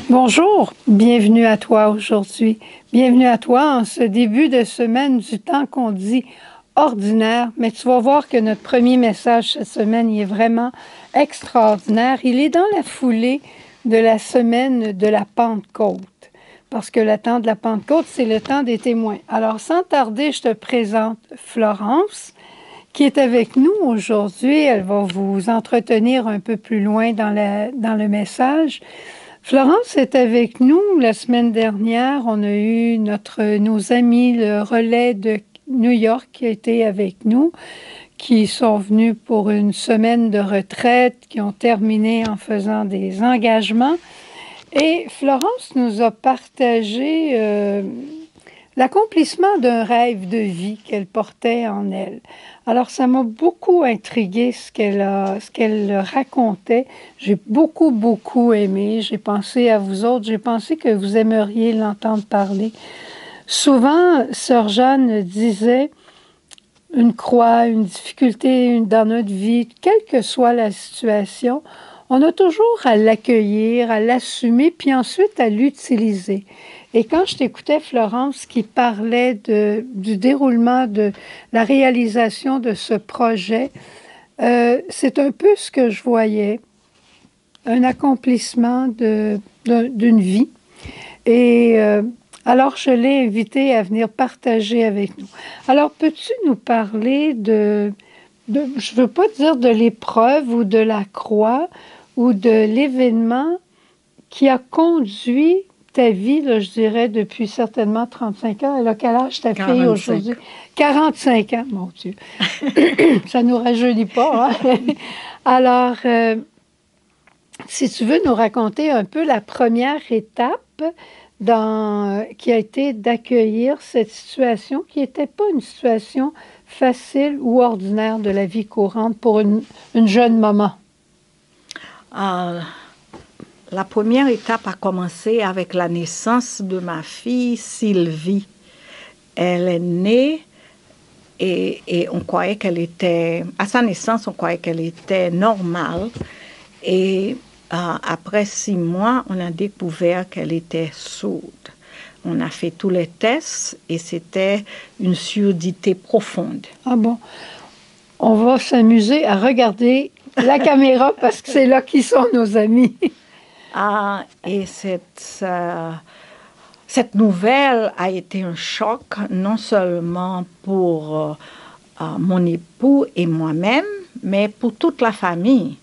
Bonjour, bienvenue à toi aujourd'hui. Bienvenue à toi en ce début de semaine du temps qu'on dit ordinaire, mais tu vas voir que notre premier message cette semaine, il est vraiment extraordinaire. Il est dans la foulée de la semaine de la Pentecôte, parce que le temps de la Pentecôte, c'est le temps des témoins. Alors, sans tarder, je te présente Florence, qui est avec nous aujourd'hui. Elle va vous entretenir un peu plus loin dans le message. Florence est avec nous la semaine dernière. On a eu nos amis, le relais de New York, qui a été avec nous, qui sont venus pour une semaine de retraite, qui ont terminé en faisant des engagements. Et Florence nous a partagé l'accomplissement d'un rêve de vie qu'elle portait en elle. Alors, ça m'a beaucoup intrigué ce qu'elle racontait. J'ai beaucoup aimé. J'ai pensé à vous autres. J'ai pensé que vous aimeriez l'entendre parler. Souvent, Sœur Jeanne disait, une croix, une difficulté dans notre vie, quelle que soit la situation, on a toujours à l'accueillir, à l'assumer, puis ensuite à l'utiliser. Et quand je t'écoutais, Florence, qui parlait du déroulement de la réalisation de ce projet, c'est un peu ce que je voyais, un accomplissement d'une vie. Et alors, je l'ai invitée à venir partager avec nous. Alors, peux-tu nous parler je ne veux pas dire de l'épreuve ou de la croix ou de l'événement qui a conduit ta vie, là, je dirais, depuis certainement 35 ans. Elle a quel âge ta fille aujourd'hui? 45 ans, mon Dieu. Ça ne nous rajeunit pas, hein? Alors, si tu veux nous raconter un peu la première étape qui a été d'accueillir cette situation qui n'était pas une situation facile ou ordinaire de la vie courante pour une jeune maman. La première étape a commencé avec la naissance de ma fille Sylvie. Elle est née et on croyait qu'elle était... À sa naissance, on croyait qu'elle était normale. Et après 6 mois, on a découvert qu'elle était sourde. On a fait tous les tests et c'était une surdité profonde. Ah bon? On va s'amuser à regarder la caméra parce que c'est là qui sont nos amis. Et cette nouvelle a été un choc, non seulement pour mon époux et moi-même, mais pour toute la famille.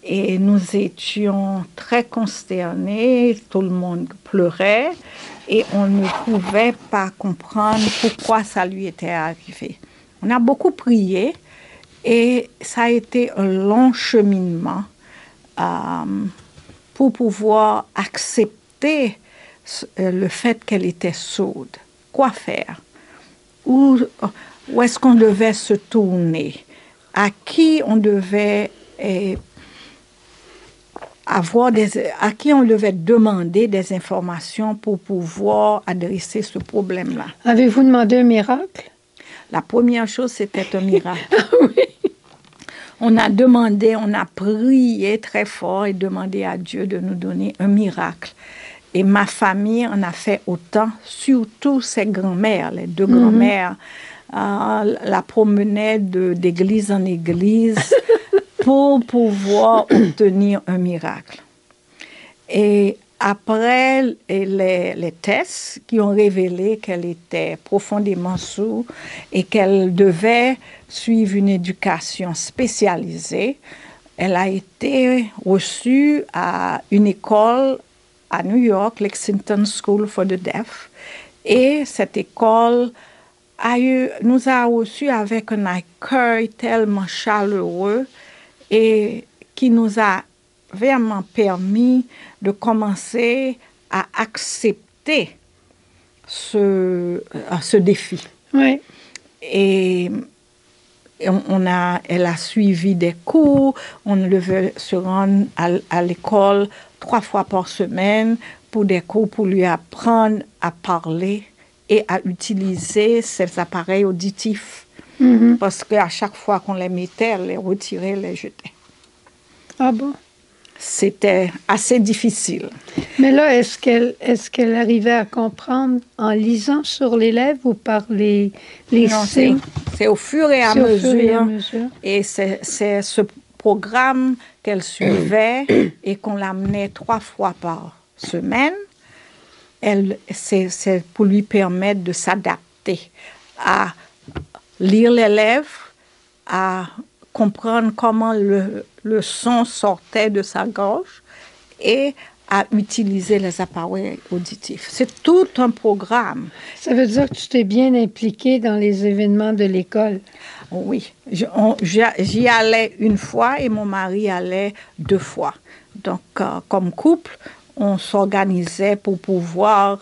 Et nous étions très consternés, tout le monde pleurait et on ne pouvait pas comprendre pourquoi ça lui était arrivé. On a beaucoup prié et ça a été un long cheminement pour pouvoir accepter le fait qu'elle était sourde. Quoi faire? Où est-ce qu'on devait se tourner? À qui on devait à qui on devait demander des informations pour pouvoir adresser ce problème-là? Avez-vous demandé un miracle? La première chose, c'était un miracle. Oui. On a prié très fort et demandé à Dieu de nous donner un miracle. Et ma famille en a fait autant, surtout ses grands-mères, les 2 grands-mères, la promenaient d'église en église pour pouvoir obtenir un miracle. Et après les tests qui ont révélé qu'elle était profondément sourde et qu'elle devait suivre une éducation spécialisée, elle a été reçue à une école à New York, Lexington School for the Deaf. Et cette école nous a reçus avec un accueil tellement chaleureux et qui nous a vraiment permis de commencer à accepter ce défi. Oui. Et elle a suivi des cours, on devait se rendre à l'école 3 fois par semaine pour des cours pour lui apprendre à parler et à utiliser ses appareils auditifs. Parce qu'à chaque fois qu'on les mettait, elle les retirait, les jetait. Ah bon? c'était assez difficile. Mais là, est-ce qu'elle arrivait à comprendre en lisant sur les lèvres ou par les Non, signes? c'est au fur et à C'est au fur et à mesure. mesure. Et c'est ce programme qu'elle suivait et qu'on l'amenait 3 fois par semaine. C'est pour lui permettre de s'adapter à lire les lèvres, à comprendre comment le son sortait de sa gorge et à utiliser les appareils auditifs. C'est tout un programme. Ça veut dire que tu t'es bien impliqué dans les événements de l'école. Oui, j'y allais 1 fois et mon mari allait 2 fois. Donc, comme couple, on s'organisait pour pouvoir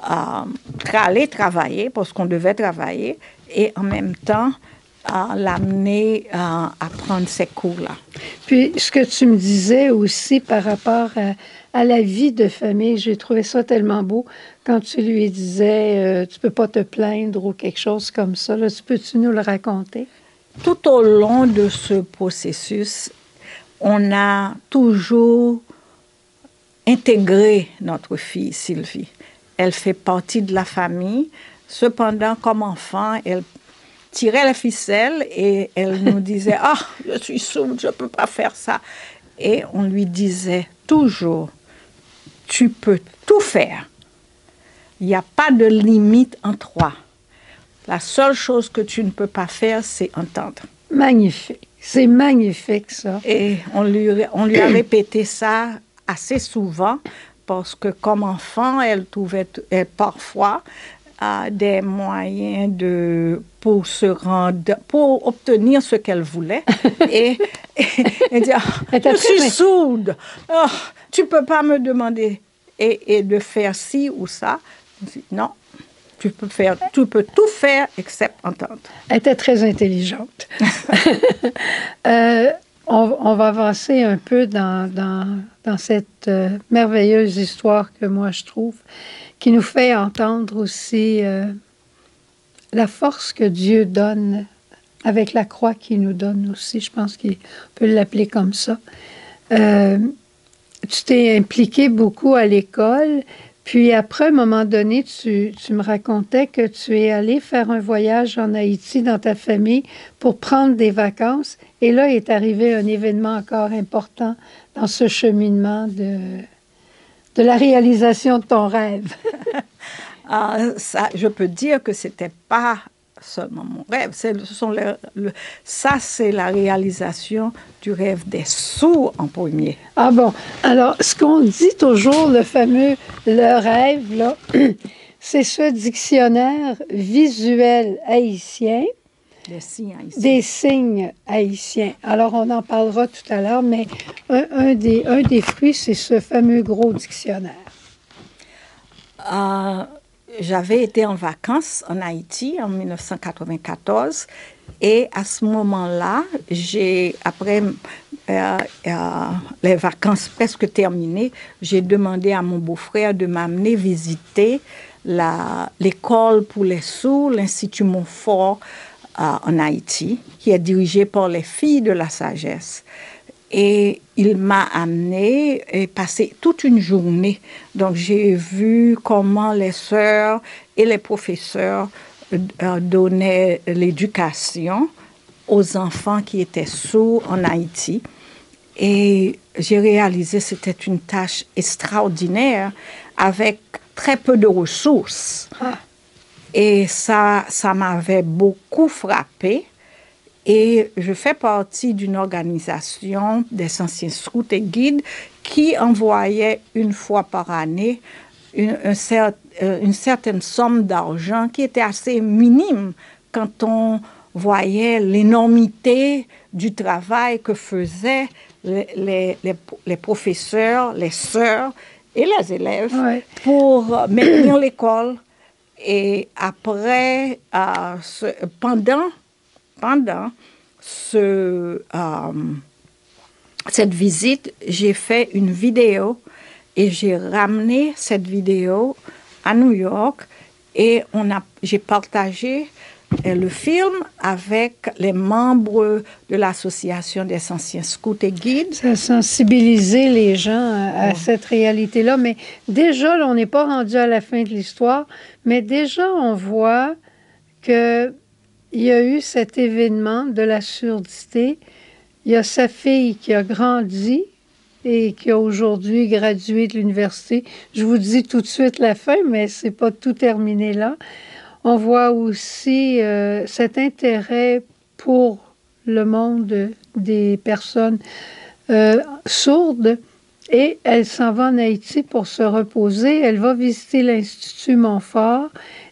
aller travailler, parce qu'on devait travailler, et en même temps, l'amener à prendre ces cours-là. Puis, ce que tu me disais aussi par rapport à la vie de famille, j'ai trouvé ça tellement beau quand tu lui disais tu peux pas te plaindre ou quelque chose comme ça. Là, peux-tu nous le raconter? Tout au long de ce processus, on a toujours intégré notre fille Sylvie. Elle fait partie de la famille. Cependant, comme enfant, elle tirait la ficelle et elle nous disait « Ah, je suis sourde, je ne peux pas faire ça. » Et on lui disait toujours « Tu peux tout faire. Il n'y a pas de limite en toi. La seule chose que tu ne peux pas faire, c'est entendre. » Magnifique. C'est magnifique, ça. Et on lui a répété ça assez souvent parce que comme enfant, elle trouvait parfois des moyens pour obtenir ce qu'elle voulait. et dire, je suis sourde, oh, tu ne peux pas me demander et de faire ci ou ça. Non, tu peux tout faire except entendre. Elle était très intelligente. On va avancer un peu dans cette merveilleuse histoire que moi je trouve, qui nous fait entendre aussi la force que Dieu donne avec la croix qu'il nous donne aussi. Je pense qu'on peut l'appeler comme ça. Tu t'es impliqué beaucoup à l'école. Puis après, à un moment donné, tu me racontais que tu es allé faire un voyage en Haïti dans ta famille pour prendre des vacances. Et là est arrivé un événement encore important dans ce cheminement de la réalisation de ton rêve. Ça, je peux dire que ce n'était pas seulement mon rêve. Ça, c'est la réalisation du rêve des sourds en premier. Ah bon. Alors, ce qu'on dit toujours, le rêve, là, c'est ce dictionnaire visuel haïtien. Des signes haïtiens. Alors, on en parlera tout à l'heure, mais un des fruits, c'est ce fameux gros dictionnaire. J'avais été en vacances en Haïti en 1994 et à ce moment-là, après les vacances presque terminées, j'ai demandé à mon beau-frère de m'amener visiter l'école pour les sourds, l'Institut Montfort en Haïti, qui est dirigé par les filles de la sagesse. Et il m'a amené et passé toute une journée. Donc, j'ai vu comment les sœurs et les professeurs donnaient l'éducation aux enfants qui étaient sourds en Haïti. Et j'ai réalisé que c'était une tâche extraordinaire avec très peu de ressources. Et ça m'avait beaucoup frappée. Et je fais partie d'une organisation des anciens scouts et guides qui envoyait 1 fois par année une certaine somme d'argent qui était assez minime quand on voyait l'énormité du travail que faisaient les professeurs, les sœurs et les élèves pour maintenir l'école. Et après, pendant cette visite, j'ai fait une vidéo et j'ai ramené cette vidéo à New York et j'ai partagé le film avec les membres de l'association des anciens scouts et guides. Ça a sensibilisé les gens à cette réalité-là. Mais déjà, là, on n'est pas rendu à la fin de l'histoire, mais déjà, on voit qu'il y a eu cet événement de la surdité. Il y a sa fille qui a grandi et qui a aujourd'hui gradué de l'université. Je vous dis tout de suite la fin, mais c'est pas tout terminé là. On voit aussi cet intérêt pour le monde des personnes sourdes et elle s'en va en Haïti pour se reposer. Elle va visiter l'Institut Montfort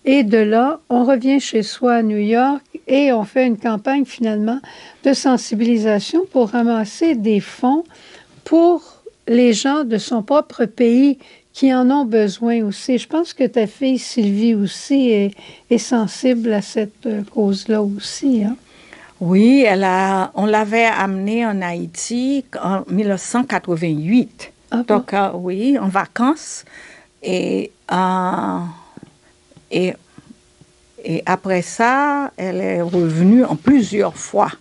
et de là, on revient chez soi à New York et on fait une campagne finalement de sensibilisation pour ramasser des fonds pour les gens de son propre pays qui en ont besoin aussi. Je pense que ta fille Sylvie aussi est sensible à cette cause-là aussi. Hein? Oui, on l'avait amenée en Haïti en 1988. Ah, donc, oui, en vacances. Et après ça, elle est revenue en plusieurs fois.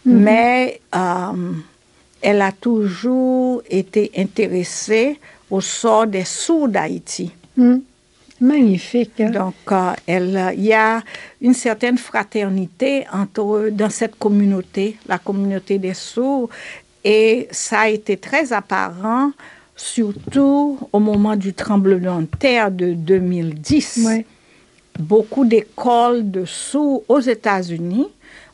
Mais elle a toujours été intéressée au sort des sourds d'Haïti. Magnifique. Hein? Donc, il y a une certaine fraternité dans cette communauté, la communauté des sourds, et ça a été très apparent, surtout au moment du tremblement de terre de 2010. Ouais. Beaucoup d'écoles de sourds aux États-Unis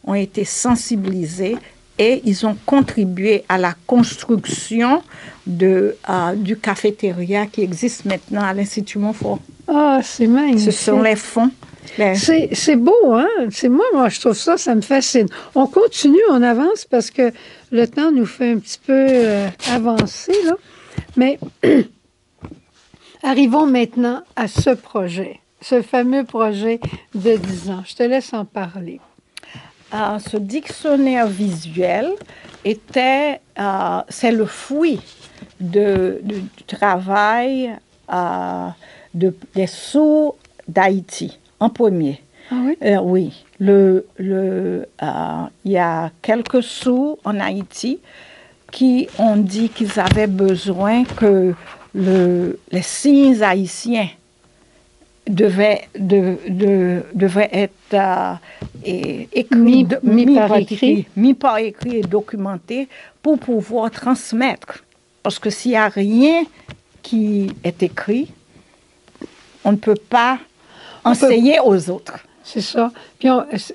ont été sensibilisées et ils ont contribué à la construction du cafétéria qui existe maintenant à l'Institut Montfort. Ah, c'est magnifique. Ce sont les fonds. C'est beau, hein? Moi, je trouve ça, ça me fascine. On continue, on avance parce que le temps nous fait un petit peu avancer, là. Mais arrivons maintenant à ce projet, ce fameux projet de 10 ans. Je te laisse en parler. Ce dictionnaire visuel c'est le fruit du travail des sourds d'Haïti, en premier. Ah oui? Oui. Il y a quelques sourds en Haïti qui ont dit qu'ils avaient besoin que les signes haïtiens devaient être mis par écrit et documentés pour pouvoir transmettre. Parce que s'il n'y a rien qui est écrit, on ne peut pas enseigner aux autres. C'est ça. Puis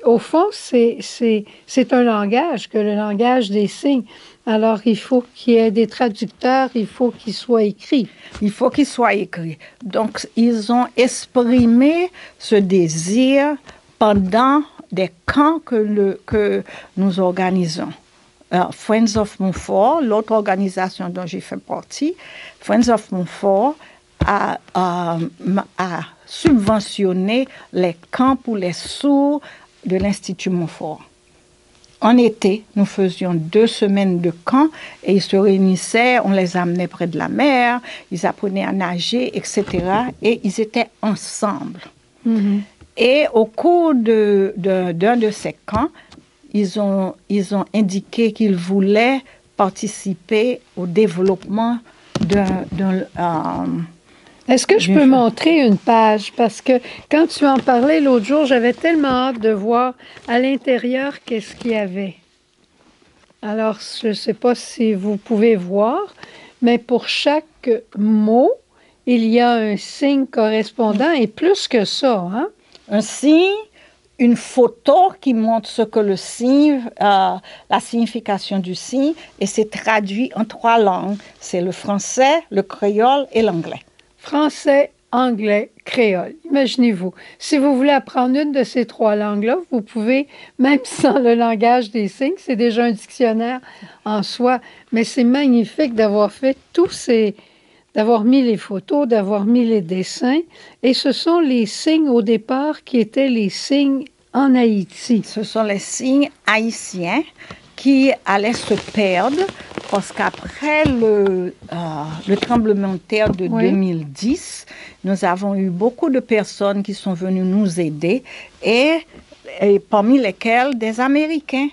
au fond, c'est un langage, que le langage des signes. Alors, il faut qu'il y ait des traducteurs, il faut qu'il soit écrit. Il faut qu'il soit écrit. Donc, ils ont exprimé ce désir pendant des camps que nous organisons. Friends of Montfort, l'autre organisation dont j'ai fait partie, Friends of Montfort a subventionné les camps pour les sourds de l'Institut Montfort. En été, nous faisions 2 semaines de camp et ils se réunissaient, on les amenait près de la mer, ils apprenaient à nager, etc. Et ils étaient ensemble. Mm-hmm. Et au cours d'un de ces camps, ils ont indiqué qu'ils voulaient participer au développement Est-ce que je peux montrer une page? Parce que quand tu en parlais l'autre jour, j'avais tellement hâte de voir à l'intérieur qu'est-ce qu'il y avait. Alors, je ne sais pas si vous pouvez voir, mais pour chaque mot, il y a un signe correspondant et plus que ça. Hein? Un signe, une photo qui montre ce que le signe, la signification du signe, et c'est traduit en 3 langues. C'est le français, le créole et l'anglais. Français, anglais, créole. Imaginez-vous, si vous voulez apprendre une de ces 3 langues-là, vous pouvez, même sans le langage des signes, c'est déjà un dictionnaire en soi, mais c'est magnifique d'avoir fait d'avoir mis les photos, d'avoir mis les dessins, et ce sont les signes au départ qui étaient les signes en Haïti. Ce sont les signes haïtiens qui allaient se perdre parce qu'après le tremblement de terre de 2010, nous avons eu beaucoup de personnes qui sont venues nous aider et et parmi lesquels des Américains.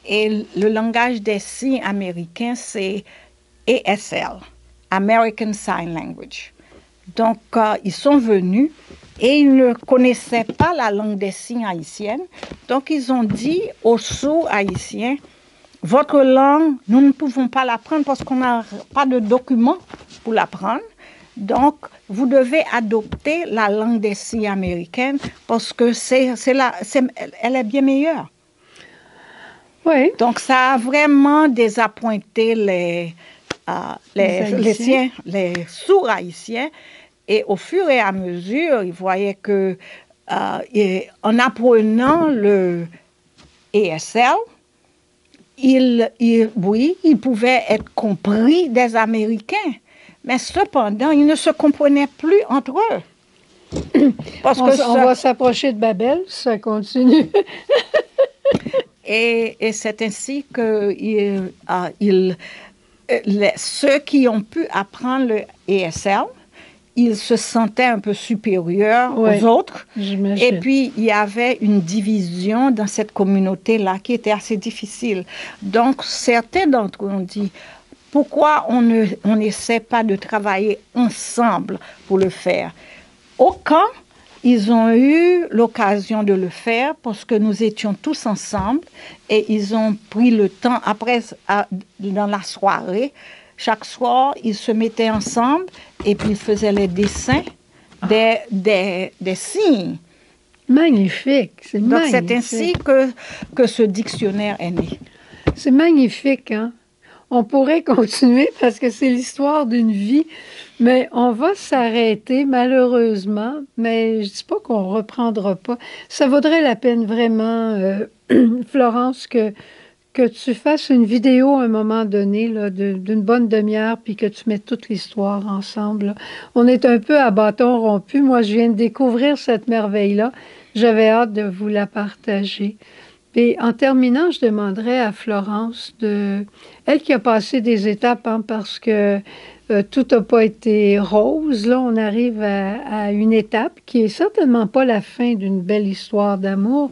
Et le langage des signes américain, c'est ASL, American Sign Language. Donc, ils sont venus et ils ne connaissaient pas la langue des signes haïtienne. Donc, ils ont dit aux sourds haïtiens, votre langue, nous ne pouvons pas l'apprendre parce qu'on n'a pas de documents pour l'apprendre. Donc, vous devez adopter la langue des signes américaine parce que elle est bien meilleure. Oui. Donc, ça a vraiment désappointé les sourds haïtiens. Et au fur et à mesure, ils voyaient que, en apprenant le ASL, ils pouvaient être compris des Américains. Mais cependant, ils ne se comprenaient plus entre eux. Parce on va s'approcher de Babel, ça continue. Et c'est ainsi que ceux qui ont pu apprendre le ASL, ils se sentaient un peu supérieurs aux autres. Et puis, il y avait une division dans cette communauté-là qui était assez difficile. Donc, certains d'entre eux ont dit, pourquoi on n'essaie pas de travailler ensemble pour le faire? Au camp, ils ont eu l'occasion de le faire parce que nous étions tous ensemble et ils ont pris le temps, après, dans la soirée, chaque soir, ils se mettaient ensemble et puis ils faisaient les dessins des signes. Magnifique, c'est magnifique. Donc, c'est ainsi que ce dictionnaire est né. C'est magnifique, hein? On pourrait continuer parce que c'est l'histoire d'une vie, mais on va s'arrêter malheureusement, mais je ne dis pas qu'on ne reprendra pas. Ça vaudrait la peine vraiment, Florence, que tu fasses une vidéo à un moment donné d'une bonne demi-heure, puis que tu mettes toute l'histoire ensemble. Là. On est un peu à bâton rompu. Moi, je viens de découvrir cette merveille-là. J'avais hâte de vous la partager. Et en terminant, je demanderais à Florence, elle qui a passé des étapes, hein, parce que tout n'a pas été rose. Là, on arrive à une étape qui est certainement pas la fin d'une belle histoire d'amour.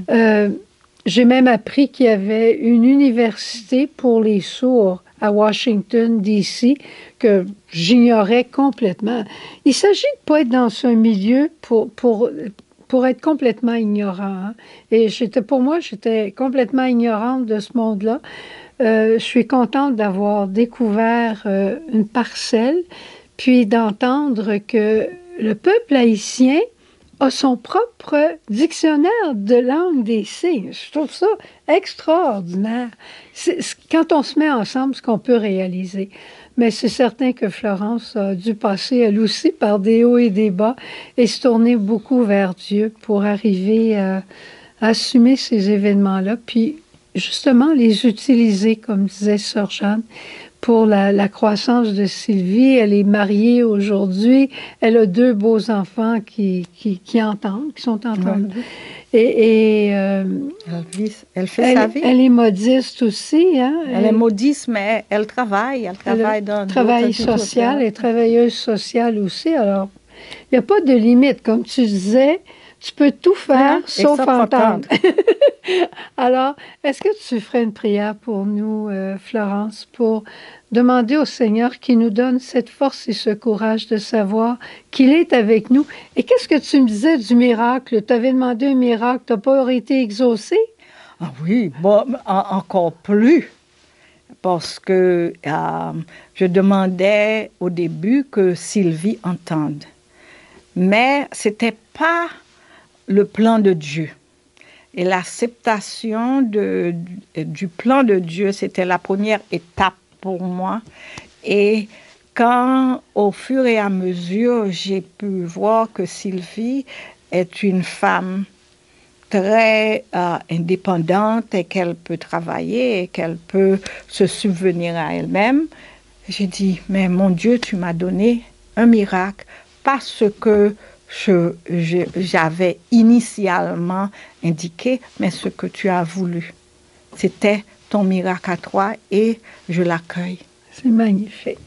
J'ai même appris qu'il y avait une université pour les sourds à Washington, D.C., que j'ignorais complètement. Il s'agit de ne pas être dans un milieu pour être complètement ignorant. Hein. Et pour moi, j'étais complètement ignorante de ce monde-là. Je suis contente d'avoir découvert une parcelle, puis d'entendre que le peuple haïtien a son propre dictionnaire de langue des signes. Je trouve ça extraordinaire. Quand on se met ensemble, ce qu'on peut réaliser. Mais c'est certain que Florence a dû passer, elle aussi, par des hauts et des bas et se tourner beaucoup vers Dieu pour arriver à assumer ces événements-là, puis justement les utiliser, comme disait Sœur Jeanne, pour la croissance de Sylvie. Elle est mariée aujourd'hui. Elle a 2 beaux enfants qui entendent, qui sont entendus. Et elle fait sa vie. Elle est modiste aussi. Hein? Elle est modiste, mais elle travaille. Elle travaille dans travail social et travailleuse sociale aussi. Alors, il n'y a pas de limite. Comme tu disais, tu peux tout faire sauf entendre. Alors, est-ce que tu ferais une prière pour nous, Florence, pour demander au Seigneur qu'il nous donne cette force et ce courage de savoir qu'il est avec nous? Et qu'est-ce que tu me disais du miracle? Tu avais demandé un miracle, tu n'as pas été exaucé? Ah oui, bon, encore plus. Parce que je demandais au début que Sylvie entende. Mais ce n'était pas le plan de Dieu. Et l'acceptation du plan de Dieu, c'était la première étape pour moi. Et quand, au fur et à mesure, j'ai pu voir que Sylvie est une femme très indépendante et qu'elle peut travailler et qu'elle peut se subvenir à elle-même, j'ai dit, mais mon Dieu, tu m'as donné un miracle parce que j'avais initialement indiqué, mais ce que tu as voulu. C'était ton miracle à toi et je l'accueille. C'est magnifique.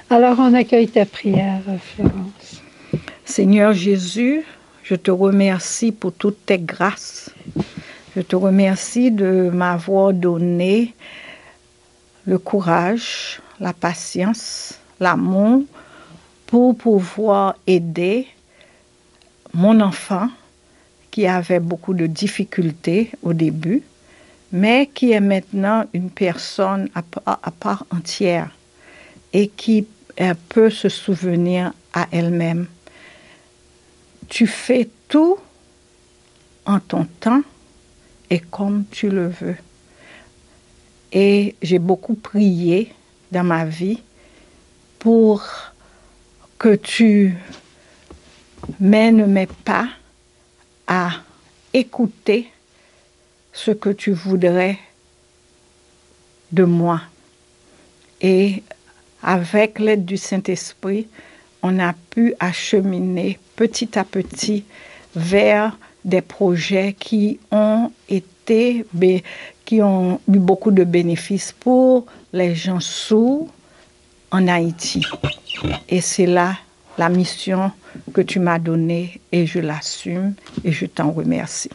Alors, on accueille ta prière, Florence. Seigneur Jésus, Je te remercie pour toutes tes grâces. Je te remercie de m'avoir donné le courage, la patience, l'amour pour pouvoir aider mon enfant qui avait beaucoup de difficultés au début, mais qui est maintenant une personne à part entière et qui peut se souvenir à elle-même. Tu fais tout en ton temps et comme tu le veux. Et j'ai beaucoup prié dans ma vie pour que tu mènes mes pas à écouter ce que tu voudrais de moi. Et avec l'aide du Saint-Esprit, on a pu acheminer petit à petit vers des projets qui ont eu beaucoup de bénéfices pour les gens sourds en Haïti. Et c'est là la mission que tu m'as donnée et je l'assume et je t'en remercie.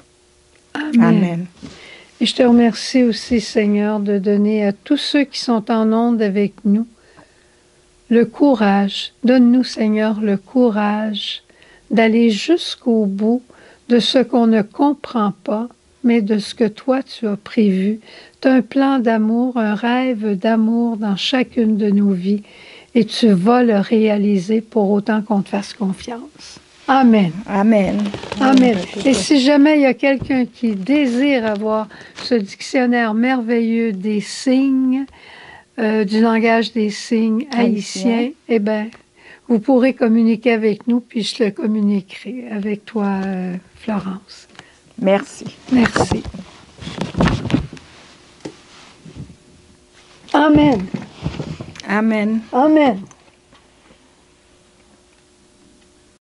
Amen. Amen. Et je te remercie aussi, Seigneur, de donner à tous ceux qui sont en onde avec nous le courage. Donne-nous, Seigneur, le courage d'aller jusqu'au bout de ce qu'on ne comprend pas, mais de ce que toi, tu as prévu. Tu as un plan d'amour, un rêve d'amour dans chacune de nos vies et tu vas le réaliser pour autant qu'on te fasse confiance. Amen. Amen. Amen. Et si jamais il y a quelqu'un qui désire avoir ce dictionnaire merveilleux des signes, du langage des signes haïtiens, eh bien, vous pourrez communiquer avec nous, puis je le communiquerai avec toi, Florence. Merci. Merci. Amen. Amen. Amen.